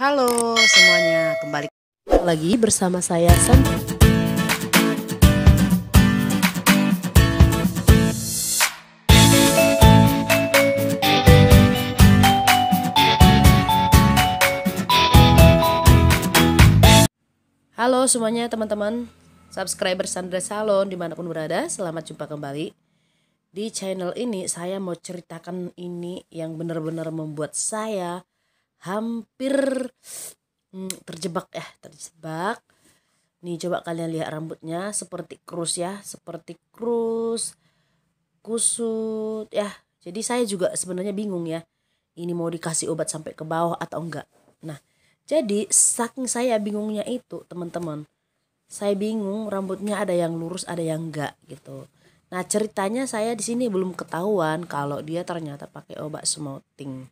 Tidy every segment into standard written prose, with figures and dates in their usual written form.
Halo semuanya, kembali lagi bersama saya Santi. Halo semuanya teman-teman subscriber Sandra Salon dimanapun berada, selamat jumpa kembali. Di channel ini saya mau ceritakan ini yang benar-benar membuat saya hampir terjebak. Nih coba kalian lihat rambutnya seperti krus ya, seperti krus, kusut ya. Jadi saya juga sebenarnya bingung ya, ini mau dikasih obat sampai ke bawah atau enggak. Nah, jadi saking saya bingungnya itu teman-teman, saya bingung rambutnya ada yang lurus ada yang enggak gitu. Nah ceritanya saya di sini belum ketahuan kalau dia ternyata pakai obat smoothing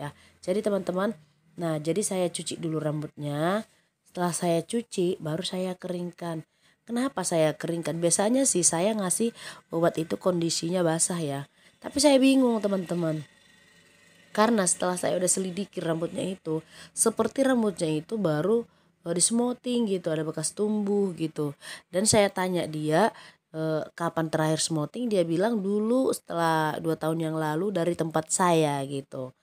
ya. Jadi teman-teman, nah jadi saya cuci dulu rambutnya. Setelah saya cuci baru saya keringkan. Kenapa saya keringkan? Biasanya sih saya ngasih obat itu kondisinya basah ya. Tapi saya bingung teman-teman. Karena setelah saya udah selidiki rambutnya itu, seperti rambutnya itu baru di smoothing gitu, ada bekas tumbuh gitu. Dan saya tanya dia kapan terakhir smoothing, dia bilang dulu setelah 2 tahun yang lalu dari tempat saya gitu.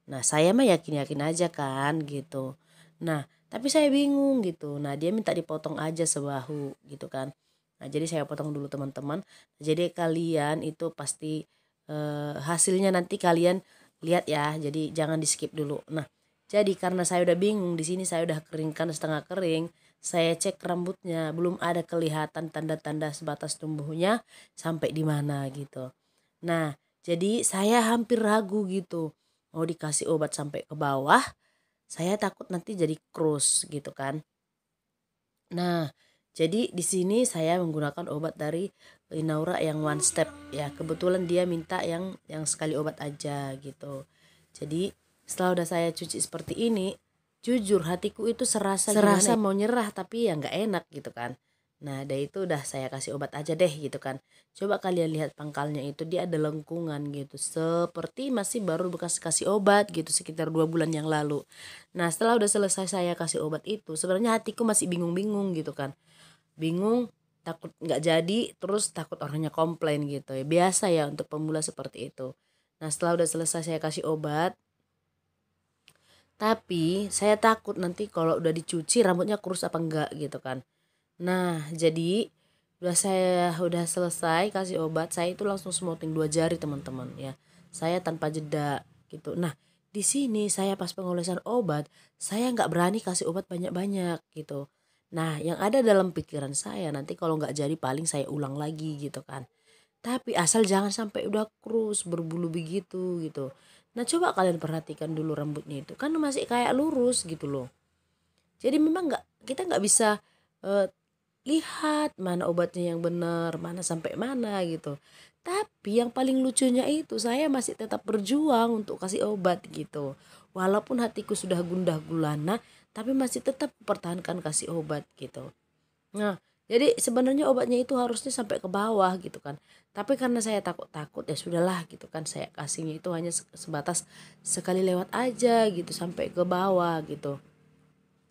Nah saya mah yakin-yakin aja kan gitu. Nah tapi saya bingung gitu. Nah dia minta dipotong aja sebahu gitu kan. Nah jadi saya potong dulu teman-teman. Jadi kalian itu pasti hasilnya nanti kalian lihat ya. Jadi jangan di skip dulu. Nah jadi karena saya udah bingung, di sini saya udah keringkan setengah kering. Saya cek rambutnya belum ada kelihatan tanda-tanda sebatas tumbuhnya sampai di mana gitu. Nah jadi saya hampir ragu gitu, mau dikasih obat sampai ke bawah, saya takut nanti jadi krus gitu kan. Nah, jadi di sini saya menggunakan obat dari Inaura yang one step ya. Kebetulan dia minta yang sekali obat aja gitu. Jadi setelah udah saya cuci seperti ini, jujur hatiku itu serasa mau nyerah tapi ya nggak enak gitu kan. Nah, dari itu udah saya kasih obat aja deh gitu kan. Coba kalian lihat pangkalnya itu, dia ada lengkungan gitu. Seperti masih baru bekas kasih obat gitu sekitar 2 bulan yang lalu. Nah, setelah udah selesai saya kasih obat itu, sebenarnya hatiku masih bingung-bingung gitu kan. Bingung, takut nggak jadi, terus takut orangnya komplain gitu ya. Biasa ya untuk pemula seperti itu. Nah, setelah udah selesai saya kasih obat, tapi saya takut nanti kalau udah dicuci rambutnya kurus apa enggak gitu kan. Nah jadi udah selesai kasih obat, saya itu langsung smoothing 2 jari teman-teman ya. Saya tanpa jeda gitu. Nah di sini saya pas pengolesan obat, saya nggak berani kasih obat banyak-banyak gitu. Nah yang ada dalam pikiran saya, nanti kalau nggak jadi paling saya ulang lagi gitu kan. Tapi asal jangan sampai udah krus berbulu begitu gitu. Nah coba kalian perhatikan dulu rambutnya itu kan masih kayak lurus gitu loh. Jadi memang kita nggak bisa lihat mana obatnya yang benar, mana sampai mana gitu. Tapi yang paling lucunya itu saya masih tetap berjuang untuk kasih obat gitu. Walaupun hatiku sudah gundah gulana, tapi masih tetap pertahankan kasih obat gitu. Nah, jadi sebenarnya obatnya itu harusnya sampai ke bawah gitu kan. Tapi karena saya takut-takut ya sudahlah gitu kan, saya kasihnya itu hanya sebatas sekali lewat aja gitu sampai ke bawah gitu.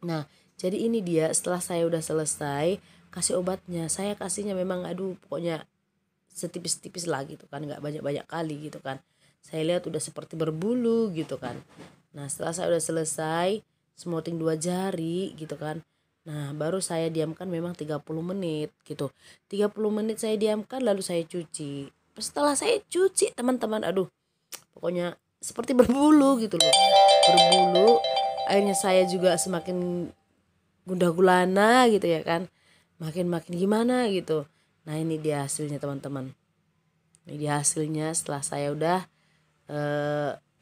Nah, jadi ini dia setelah saya udah selesai kasih obatnya, saya kasihnya memang aduh pokoknya setipis-tipis lah gitu kan, nggak banyak-banyak kali gitu kan. Saya lihat udah seperti berbulu gitu kan. Nah, setelah saya udah selesai smoothing 2 jari gitu kan. Nah, baru saya diamkan memang 30 menit gitu. 30 menit saya diamkan lalu saya cuci. Setelah saya cuci teman-teman, aduh pokoknya seperti berbulu gitu loh. Berbulu, akhirnya saya juga semakin gundah gulana gitu ya kan, makin gimana gitu. Nah ini dia hasilnya teman-teman, ini dia hasilnya setelah saya udah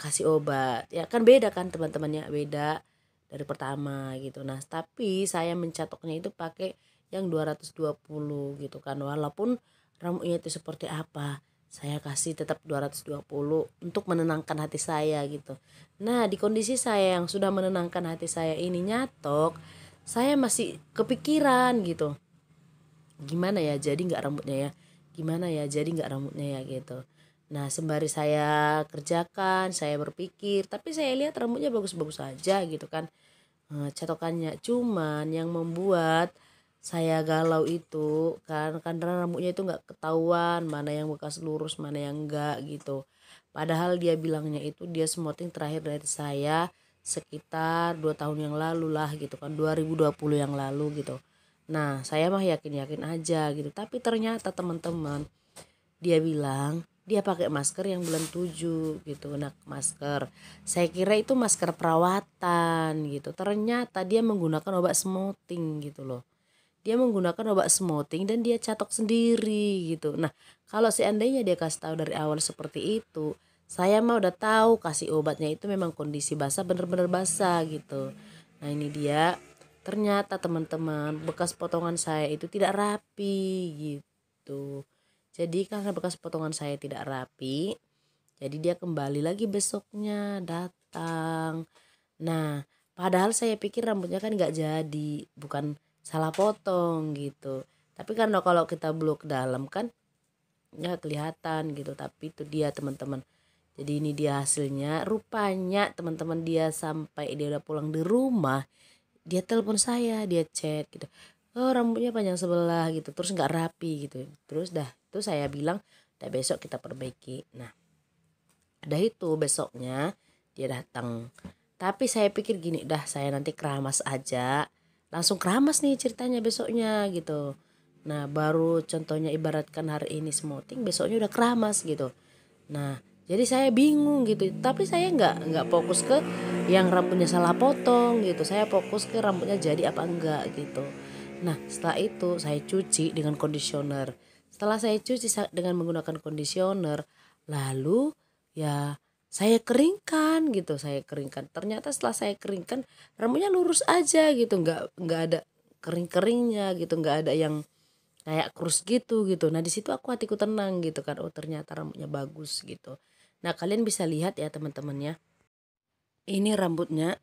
kasih obat ya kan. Beda kan teman-temannya, beda dari pertama gitu. Nah tapi saya mencatoknya itu pakai yang 220 gitu kan. Walaupun rambutnya itu seperti apa, saya kasih tetap 220 untuk menenangkan hati saya gitu. Nah di kondisi saya yang sudah menenangkan hati saya ini nyatok, saya masih kepikiran gitu. Gimana ya jadi nggak rambutnya ya? Gimana ya jadi nggak rambutnya ya gitu. Nah sembari saya kerjakan, saya berpikir, tapi saya lihat rambutnya bagus-bagus aja gitu kan. catokannya. Cuman yang membuat saya galau itu kan karena rambutnya itu nggak ketahuan mana yang bekas lurus mana yang enggak gitu. Padahal dia bilangnya itu dia smoothing terakhir dari saya sekitar 2 tahun yang lalu lah gitu kan, 2020 yang lalu gitu. Nah saya mah yakin-yakin aja gitu, tapi ternyata teman-teman dia bilang dia pakai masker yang bulan 7 gitu. Nah masker, saya kira itu masker perawatan gitu, ternyata dia menggunakan obat smoothing gitu loh. Dia menggunakan obat smoothing dan dia catok sendiri gitu. Nah kalau seandainya dia kasih tahu dari awal seperti itu, saya mah udah tahu kasih obatnya itu memang kondisi basah, bener-bener basah gitu. Nah ini dia, ternyata teman-teman bekas potongan saya itu tidak rapi gitu. Jadi karena bekas potongan saya tidak rapi, jadi dia kembali lagi besoknya datang. Nah, padahal saya pikir rambutnya kan nggak jadi, bukan salah potong gitu. Tapi karena kalau kita blok ke dalam kan ya kelihatan gitu. Tapi itu dia teman-teman. Jadi ini dia hasilnya. Rupanya teman-teman dia sampai dia udah pulang di rumah, dia telepon saya, dia chat gitu. Oh rambutnya panjang sebelah gitu, terus nggak rapi gitu. Terus dah itu saya bilang, udah besok kita perbaiki. Nah ada itu besoknya dia datang. Tapi saya pikir gini, dah saya nanti keramas aja. Langsung keramas nih ceritanya besoknya gitu. Nah baru contohnya ibaratkan hari ini smoothing, besoknya udah keramas gitu. Nah jadi saya bingung gitu. Tapi saya nggak fokus ke yang rambutnya salah potong gitu. Saya fokus ke rambutnya jadi apa enggak gitu. Nah setelah itu saya cuci dengan conditioner. Setelah saya cuci dengan menggunakan conditioner, lalu ya saya keringkan gitu, saya keringkan. Ternyata setelah saya keringkan rambutnya lurus aja gitu, nggak ada kering-keringnya gitu, nggak ada yang kayak kurus gitu. Nah di situ aku hatiku tenang gitu kan, oh ternyata rambutnya bagus gitu. Nah kalian bisa lihat ya teman-teman ya, ini rambutnya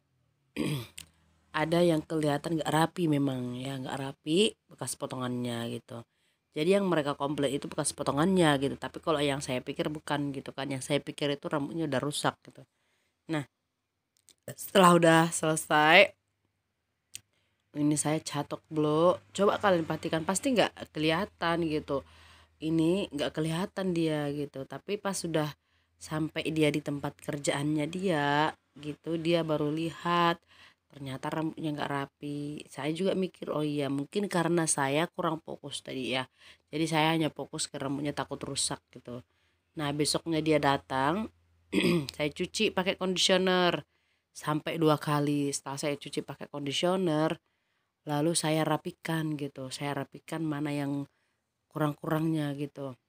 ada yang kelihatan nggak rapi, memang ya nggak rapi bekas potongannya gitu. Jadi yang mereka komplain itu bekas potongannya gitu, tapi kalau yang saya pikir bukan gitu kan, yang saya pikir itu rambutnya udah rusak gitu. Nah setelah udah selesai ini saya catok blo, coba kalian perhatikan pasti nggak kelihatan gitu, ini nggak kelihatan dia gitu. Tapi pas sudah sampai dia di tempat kerjaannya dia gitu, dia baru lihat ternyata rambutnya nggak rapi. Saya juga mikir oh iya mungkin karena saya kurang fokus tadi ya, jadi saya hanya fokus ke rambutnya takut rusak gitu. Nah besoknya dia datang, saya cuci pakai conditioner sampai 2 kali. Setelah saya cuci pakai conditioner, lalu saya rapikan gitu, saya rapikan mana yang kurang-kurangnya gitu.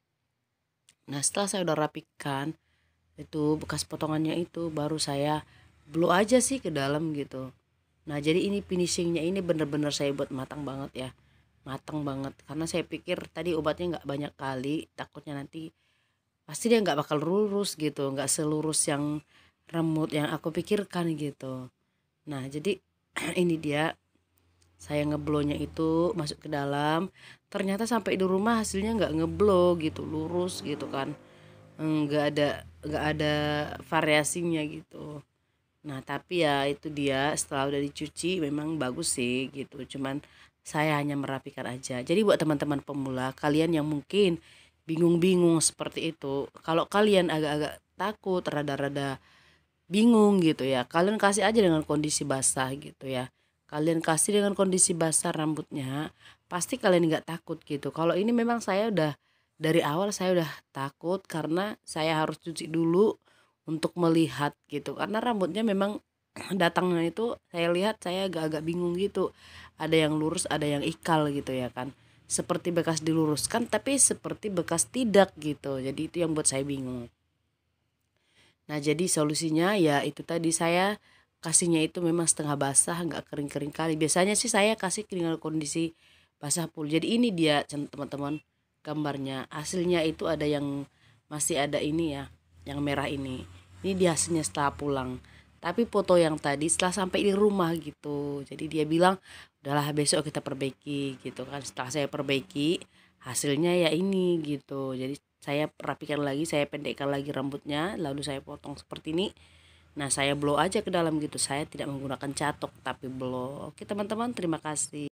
Nah setelah saya udah rapikan itu bekas potongannya itu, baru saya blow aja sih ke dalam gitu. Nah jadi ini finishingnya ini bener-bener saya buat matang banget ya, matang banget. Karena saya pikir tadi obatnya nggak banyak kali, takutnya nanti pasti dia nggak bakal lurus gitu, nggak selurus yang rambut yang aku pikirkan gitu. Nah jadi ini dia, saya ngeblownya itu masuk ke dalam, ternyata sampai di rumah hasilnya nggak ngeblow gitu, lurus gitu kan, nggak ada variasinya gitu. Nah tapi ya itu dia, setelah udah dicuci memang bagus sih gitu, cuman saya hanya merapikan aja. Jadi buat teman-teman pemula kalian yang mungkin bingung-bingung seperti itu, kalau kalian agak-agak takut, rada-rada bingung gitu ya, kalian kasih aja dengan kondisi basah gitu ya. Kalian kasih dengan kondisi basah rambutnya, pasti kalian nggak takut gitu. Kalau ini memang saya udah dari awal saya udah takut karena saya harus cuci dulu untuk melihat gitu. Karena rambutnya memang datangnya itu saya lihat saya agak-agak bingung gitu. Ada yang lurus, ada yang ikal gitu ya kan. Seperti bekas diluruskan tapi seperti bekas tidak gitu. Jadi itu yang buat saya bingung. Nah jadi solusinya ya itu tadi, saya kasihnya itu memang setengah basah, nggak kering-kering kali. Biasanya sih saya kasih dengan kondisi basah full. Jadi ini dia teman-teman gambarnya. Hasilnya itu ada yang masih ada ini ya, yang merah ini. Ini dia hasilnya setelah pulang. Tapi foto yang tadi setelah sampai di rumah gitu. Jadi dia bilang udahlah besok kita perbaiki gitu kan. Setelah saya perbaiki hasilnya ya ini gitu. Jadi saya rapikan lagi, saya pendekkan lagi rambutnya, lalu saya potong seperti ini. Nah, saya blow aja ke dalam gitu. Saya tidak menggunakan catok tapi blow. Oke teman-teman, terima kasih.